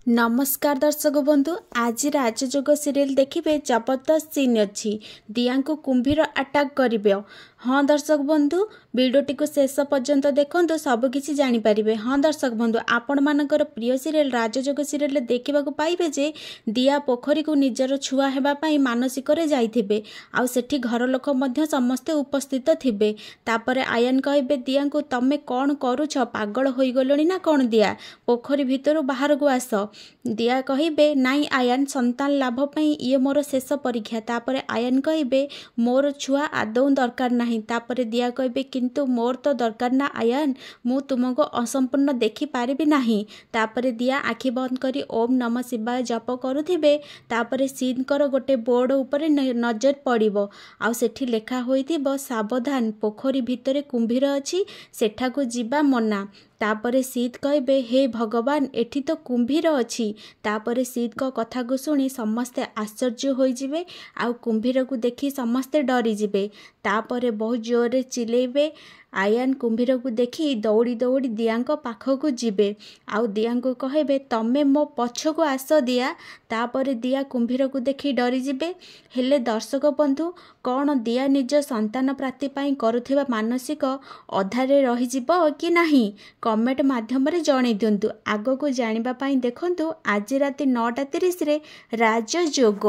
नमस्कार दर्शक बंधु आज राजयोग सीरियल देखिए जबरदस्त सीन अच्छी दिया को कुंभीर अटैक करिवे। हाँ दर्शक बंधु वीडियोटी को शेष पर्यंत देखो सबकिछि जानीपारे। हाँ दर्शक बंधु आपण मानकर प्रिय सीरियल राजयोग सीरियल देखा पाइबे जे दिया पोखरी को निजर छुआ हेबापई मानसिक जाइथिबे आउ सेठी घर लोक मध्य समस्ते उपस्थित थिबे। तापरे आयन कहबे दिया को तमे कौन करूछ पागल होई गलोनी ना कौन दिया पोखरी भितर बाहर को आस। दिया कहबे नाई आयन संतान लाभ पई ये मोर शेष परीक्षा। तापरे आयन कहबे मोर छुआ आदौ दरकार नाही। तापरे दिया कहबे किंतु मोर तो दरकार ना आयन मु तुमको असंपूर्ण देखि पारिबि नाही। तापरे दिया आखि बंद करी ओम नमः शिवाय जप करुथिबे। तापरे सीनकर गोटे बोर्ड उपरे नजर पड़िबो आउ सेठी लेखा होइथिबो सावधान पोखरी भितरे कुंभीर अछि सेठाको जिबा मना। तापरे सीत कहबे हे भगवान एठी तो कुंभीर अछि। तापरे सीत को कथा को सुनी समस्ते आश्चर्य होई जिवे आउ कुंभीर को देखि समस्ते डरी जिवे। तापरे बहुत जोरे चिलेबे। आयन कुंभीर को देखी दौड़ी दौड़ी दियांको पाखक जिबे आउ दियांको कहबे तमे मो पछ को आस दिया। तापरे दिया कुंभीर को देखी डरी जिबे। हेले दर्शक बंधु कौन दिया निज संतान प्राप्ति पाई करुथिबा मानसिक अधारे रही जिवो कि नाही कमेंट माध्यम रे जणाई दियंतु। आगो को जानिबा पाई देखंतु आज राति 9:30 रे राजयोग।